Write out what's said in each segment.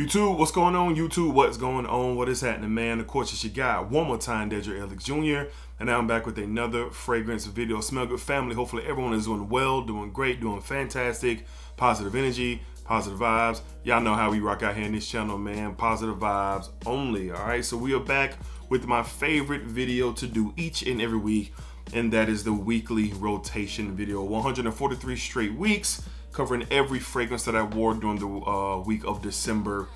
YouTube, what's going on? YouTube, what's going on? What is happening, man? Of course, it's your guy, one more time, DEDRICKHICKSJR, and now I'm back with another fragrance video. Smell good, family. Hopefully, everyone is doing well, doing great, doing fantastic. Positive energy, positive vibes. Y'all know how we rock out here in this channel, man. Positive vibes only, all right? So we are back with my favorite video to do each and every week, and that is the weekly rotation video. 143 straight weeks, covering every fragrance that I wore during the week of December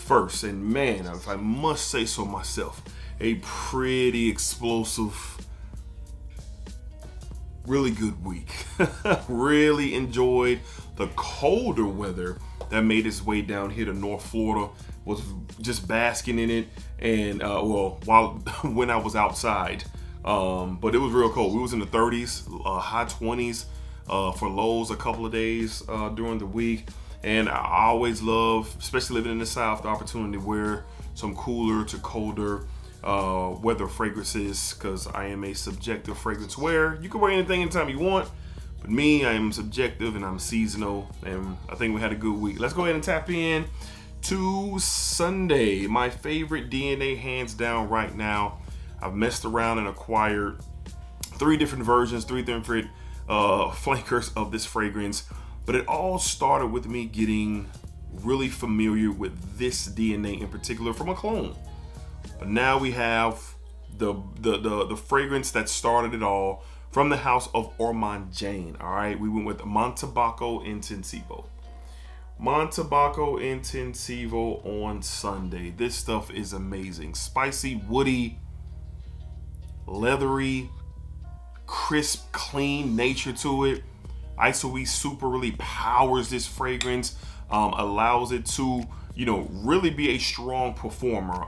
1st. And man, if I must say so myself, a pretty explosive, really good week. Really enjoyed the colder weather that made its way down here to North Florida. Was just basking in it, and when I was outside, but it was real cold. We was in the 30s, high 20s. For lows a couple of days during the week. And I always love, especially living in the South, the opportunity to wear some cooler to colder weather fragrances, because I am a subjective fragrance wearer. You can wear anything anytime you want, but me, I am subjective and I'm seasonal, and I think we had a good week. Let's go ahead and tap in to Sunday. My favorite DNA, hands down right now. I've messed around and acquired 3 different versions, 3 different flankers of this fragrance, but it all started with me getting really familiar with this DNA in particular from a clone. But now we have the fragrance that started it all from the house of Orman Jane. All right, we went with Montebaco Intensivo. Montebaco Intensivo on Sunday. This stuff is amazing. Spicy, woody, leathery, crisp, clean nature to it. ISOE Super really powers this fragrance, allows it to, really be a strong performer.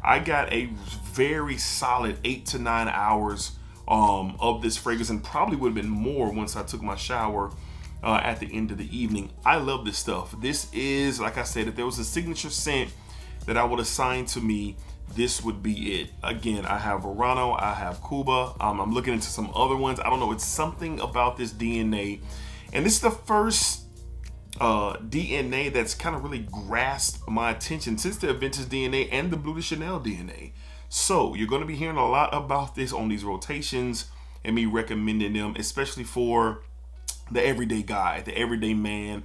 I got a very solid 8 to 9 hours of this fragrance, and probably would have been more once I took my shower at the end of the evening. I love this stuff. This is, like I said, if there was a signature scent that I would assign to me, this would be it. Again, I have Verano, I have Cuba. I'm looking into some other ones. I don't know, it's something about this DNA. And this is the first DNA that's kind of really grasped my attention since the Vintage DNA and the Bleu de Chanel DNA. So you're gonna be hearing a lot about this on these rotations and me recommending them, especially for the everyday guy, the everyday man,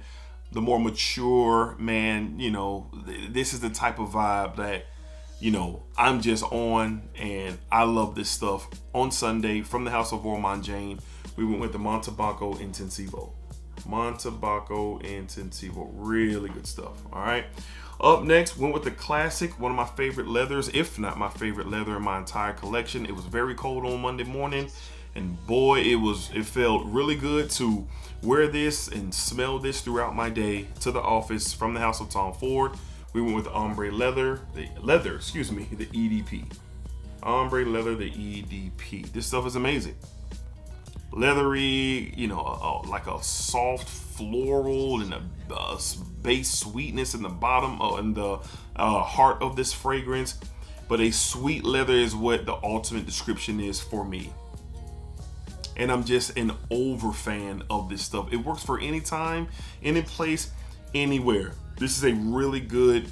the more mature man. This is the type of vibe that I'm just on, and I love this stuff. On Sunday, from the house of Orman Jane, we went with the Montebaco Intensivo. Montebaco Intensivo, really good stuff, all right? Up next, went with the classic, one of my favorite leathers, if not my favorite leather in my entire collection. It was very cold on Monday morning, and boy, it felt really good to wear this and smell this throughout my day to the office from the house of Tom Ford. We went with the ombre leather, the EDP. Ombre leather, the EDP. This stuff is amazing. Leathery, like a soft floral and a base sweetness in the bottom, in the heart of this fragrance. But a sweet leather is what the ultimate description is for me. And I'm just an over fan of this stuff. It works for any time, any place, anywhere. This is a really good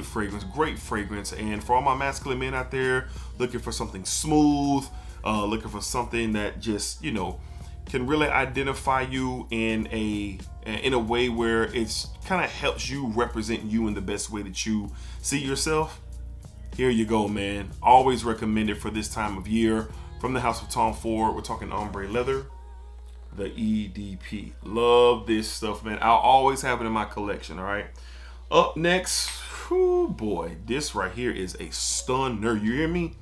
fragrance, great fragrance. And for all my masculine men out there looking for something smooth, looking for something that just, can really identify you in a way where it's kind of helps you represent you in the best way that you see yourself, here you go, man. Always recommend it for this time of year. From the house of Tom Ford, we're talking ombre leather, the EDP. Love this stuff, man. I'll always have it in my collection, all right? Up next, whoo boy, this right here is a stunner. You hear me?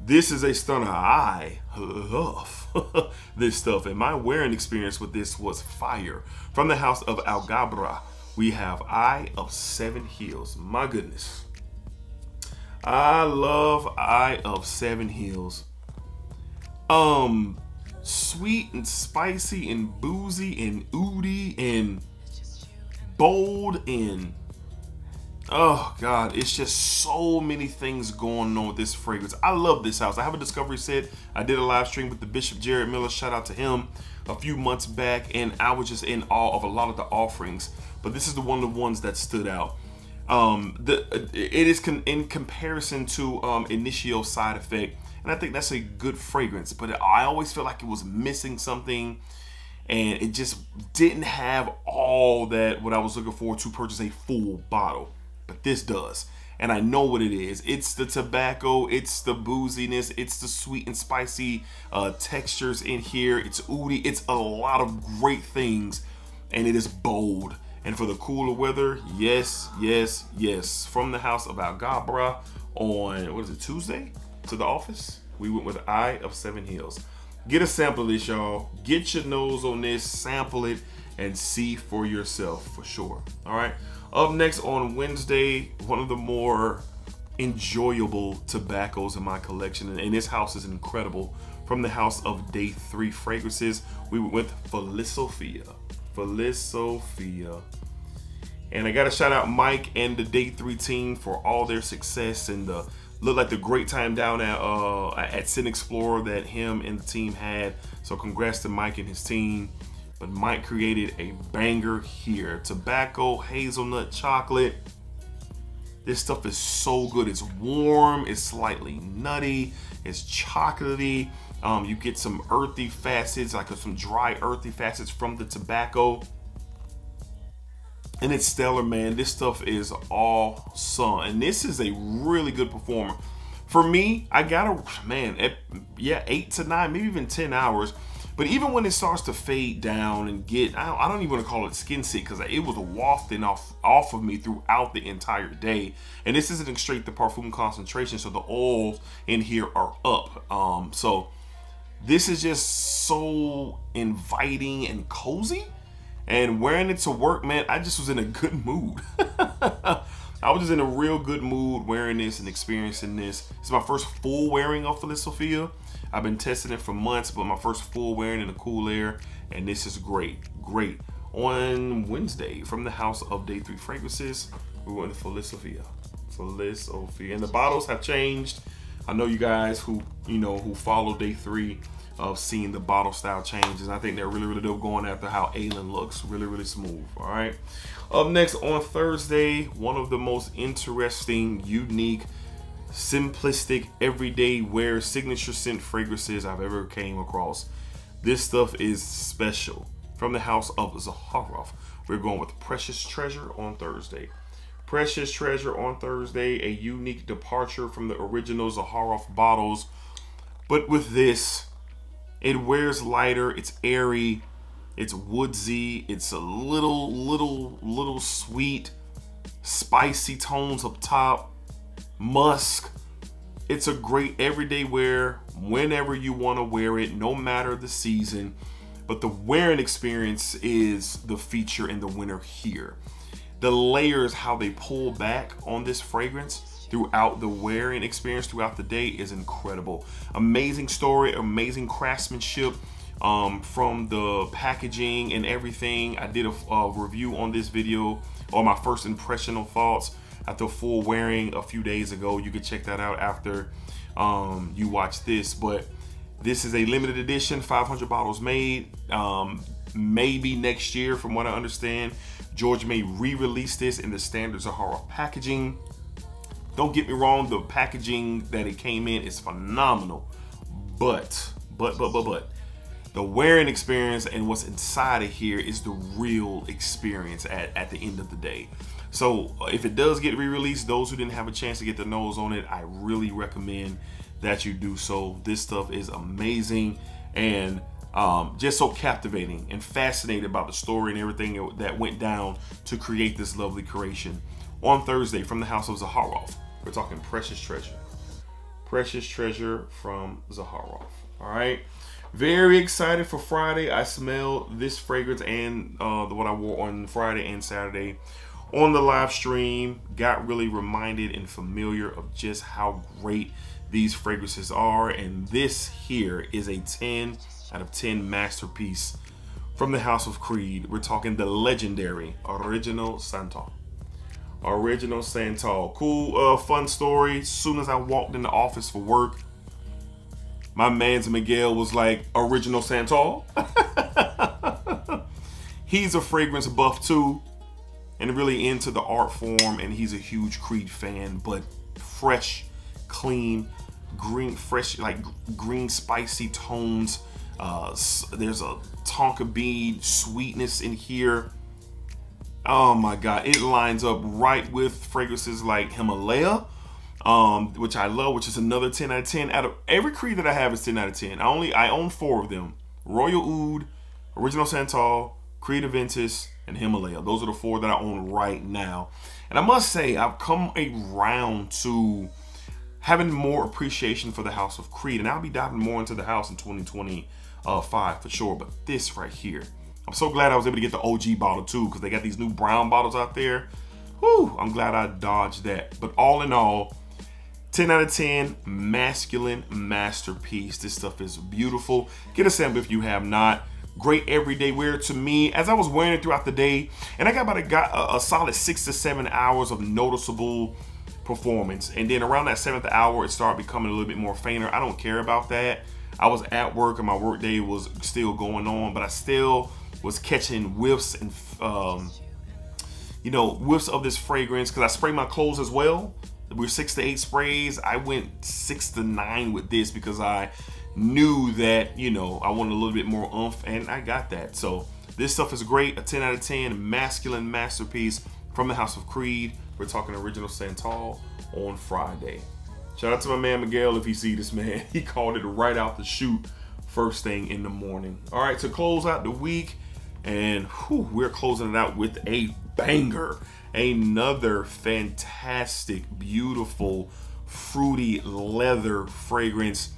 This is a stunner. I love this stuff, and my wearing experience with this was fire. From the house of Algabra, we have Eye of 7 Heels. My goodness. I love Eye of 7 Heels. Sweet and spicy and boozy and oody and bold and Oh God, it's just so many things going on with this fragrance. I love this house. I have a discovery set. I did a live stream with the Bishop Jared Miller, shout out to him, a few months back, and I was just in awe of a lot of the offerings. But this is one of the ones that stood out. It is in comparison to Initio Side Effect, and I think that's a good fragrance. But I always felt like it was missing something, and it just didn't have all that what I was looking for to purchase a full bottle. But this does, and I know what it is. It's the tobacco, it's the booziness, it's the sweet and spicy textures in here. It's oody, it's a lot of great things, and it is bold. And for the cooler weather, yes, yes, yes. From the house of Algabra on, what is it, Tuesday? To the office, we went with Eye of Seven Hills. Get a sample of this, y'all. Get your nose on this, sample it, and see for yourself for sure. All right. Up next on Wednesday, one of the more enjoyable tobaccos in my collection, and this house is incredible. From the house of Day 3 Fragrances, we went with Philosophia. Philosophia. And I gotta shout out Mike and the Day 3 team for all their success and the look like the great time down at Sin Explorer that him and the team had. So congrats to Mike and his team. But Mike created a banger here. Tobacco, hazelnut, chocolate. This stuff is so good. It's warm, it's slightly nutty, it's chocolatey. You get some earthy facets, like some dry earthy facets from the tobacco. And it's stellar, man. This stuff is awesome. And this is a really good performer. For me, I gotta, man, yeah, 8 to 9, maybe even 10 hours. But even when it starts to fade down and get, I don't even want to call it skin sick, because it was wafting off of me throughout the entire day. And this isn't straight the parfum concentration, so the oils in here are up. So this is just so inviting and cozy. And wearing it to work, man, I just was in a good mood. I was just in a real good mood wearing this and experiencing this. It's my first full wearing of Philosophia. I've been testing it for months, but my first full wearing in the cool air, and this is great, great. On Wednesday, from the house of Day 3 Fragrances, we went to Philosophia. Philosophia, and the bottles have changed. I know you guys who follow Day 3 of seeing the bottle style changes. I think they're really, really dope, going after how Aylin looks, really, really smooth. All right. Up next on Thursday, one of the most interesting, unique, simplistic, everyday wear signature scent fragrances I've ever came across. This stuff is special. From the house of Zaharoff, we're going with Precious Treasure on Thursday. Precious Treasure on Thursday, a unique departure from the original Zaharoff bottles, but with this, it wears lighter, it's airy, it's woodsy, it's a little sweet, spicy tones up top, musk. It's a great everyday wear whenever you want to wear it, no matter the season. But the wearing experience is the feature in the winter here. The layers, how they pull back on this fragrance throughout the wearing experience throughout the day is incredible. Amazing story, amazing craftsmanship from the packaging and everything. I did a review on this video, or my first impressional thoughts after full wearing a few days ago. You can check that out after you watch this. But this is a limited edition, 500 bottles made. Maybe next year, from what I understand, George may re-release this in the standard Zaharoff packaging. Don't get me wrong, the packaging that it came in is phenomenal. But the wearing experience and what's inside of here is the real experience at the end of the day. So if it does get re-released, those who didn't have a chance to get their nose on it, I really recommend that you do so. This stuff is amazing and just so captivating and fascinated about the story and everything that went down to create this lovely creation. On Thursday, from the house of Zaharoff, we're talking Precious Treasure. Precious Treasure from Zaharoff. All right. Very excited for Friday. I smelled this fragrance and what I wore on Friday and Saturday on the live stream. Got really reminded and familiar of just how great these fragrances are. And this here is a 10 out of 10 masterpiece from the House of Creed. We're talking the legendary Original Santal. Original Santal. Cool, fun story. As soon as I walked in the office for work, my man's Miguel was like, Original Santal. He's a fragrance buff too, and really into the art form, and he's a huge Creed fan, but fresh, clean, green, fresh, like green spicy tones. There's a tonka bean sweetness in here. Oh my God, it lines up right with fragrances like Himalaya, which I love, which is another 10 out of 10. Out of every Creed that I have is 10 out of 10. I own 4 of them: Royal Oud, Original Santal, Creed Aventus, and Himalaya. Those are the 4 that I own right now. And I must say, I've come around to having more appreciation for the House of Creed, and I'll be diving more into the house in 2025 for sure. But this right here, I'm so glad I was able to get the OG bottle too, because they got these new brown bottles out there. Whew, I'm glad I dodged that. But all in all, 10 out of 10, masculine masterpiece. This stuff is beautiful. Get a sample if you have not. Great everyday wear to me, as I was wearing it throughout the day, and I got about a solid 6 to 7 hours of noticeable performance. And then around that 7th hour, it started becoming a little bit more fainter. I don't care about that. I was at work and my work day was still going on, but I still was catching whiffs and whiffs of this fragrance, because I spray my clothes as well. We're 6 to 8 sprays. I went 6 to 9 with this because I knew that, I wanted a little bit more oomph, and I got that. So this stuff is great. A 10 out of 10 masculine masterpiece from the House of Creed. We're talking Original Santal on Friday. Shout out to my man Miguel if you see this, man. He called it right out the chute first thing in the morning. All right, to close out the week, and we're closing it out with a banger. Another fantastic, beautiful, fruity leather fragrance.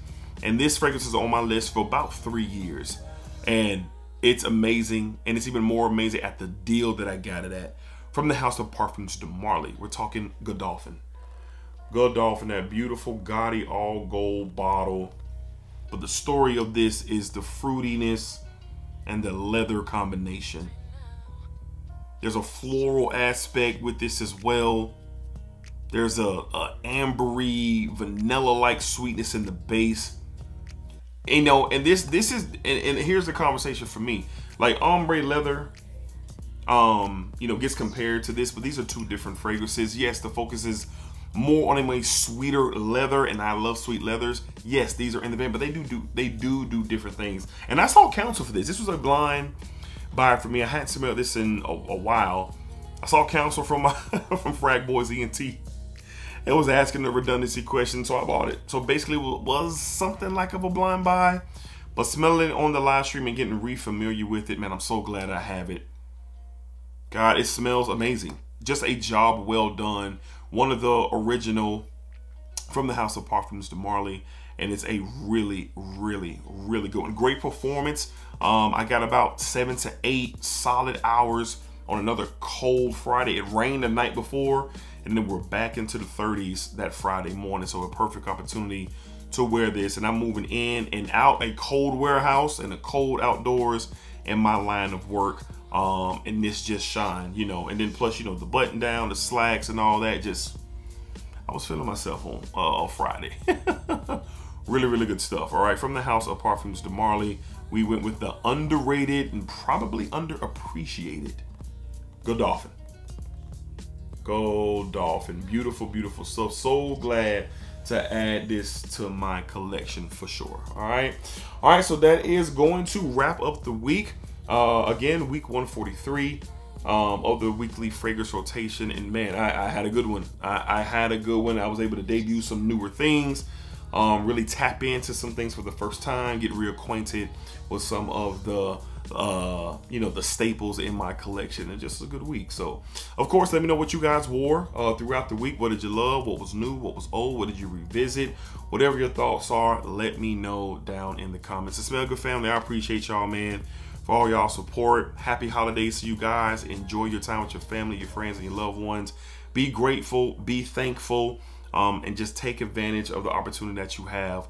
And this fragrance is on my list for about 3 years. And it's amazing. And it's even more amazing at the deal that I got it at. From the House of Parfums de Marly, we're talking Godolphin. Godolphin, that beautiful, gaudy, all gold bottle. But the story of this is the fruitiness and the leather combination. There's a floral aspect with this as well. There's a ambery, vanilla-like sweetness in the base. And this is, and here's the conversation for me. Like ombre leather, gets compared to this, but these are 2 different fragrances. Yes, the focus is more on a sweeter leather, and I love sweet leathers. Yes, these are in the vein, but they do different things. And I saw counsel for this. This was a blind buy for me. I hadn't smelled this in a while. I saw counsel from from Frag Boys ENT. It was asking the redundancy question, so I bought it. So basically, it was something like of a blind buy, but smelling it on the live stream and getting re-familiar with it, man, I'm so glad I have it. God, it smells amazing. Just a job well done. One of the original from the House of Parfums de Marly, and it's a really, really, really good one. Great performance. I got about 7 to 8 solid hours on another cold Friday. It rained the night before, and then we're back into the 30s that Friday morning. So a perfect opportunity to wear this. And I'm moving in and out a cold warehouse and a cold outdoors in my line of work. And this just shine, and then plus, the button down, the slacks and all that. I was feeling myself on Friday. Really, really good stuff. All right, from the House of Parfums de Marly, we went with the underrated and probably underappreciated Godolphin. Godolphin, beautiful, beautiful stuff. So glad to add this to my collection for sure. All right, so that is going to wrap up the week. Again, week 143 of the weekly fragrance rotation, and man, I had a good one. I had a good one. I was able to debut some newer things, really tap into some things for the first time, get reacquainted with some of the the staples in my collection, and just a good week. So of course, let me know what you guys wore throughout the week. What did you love? What was new? What was old? What did you revisit? Whatever your thoughts are, let me know down in the comments. The Smell Good family, I appreciate y'all, man, for all y'all support. Happy holidays to you guys. Enjoy your time with your family, your friends, and your loved ones. Be grateful, be thankful, and just take advantage of the opportunity that you have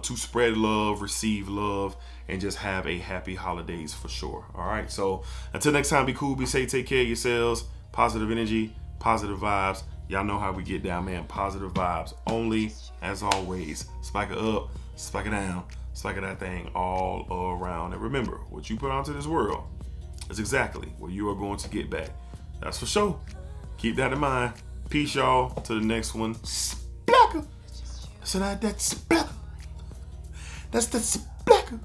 to spread love, receive love, and just have a happy holidays for sure. All right, so until next time, be cool, be safe, take care of yourselves, positive energy, Positive vibes. Y'all know how we get down, man. Positive vibes only, as always. Spike it up, spike it down, spike it that thing all around. And remember, what you put onto this world is exactly what you are going to get back. That's for sure. Keep that in mind. Peace, y'all. To the next one. Splacker. So that's splacker. That's the splacker.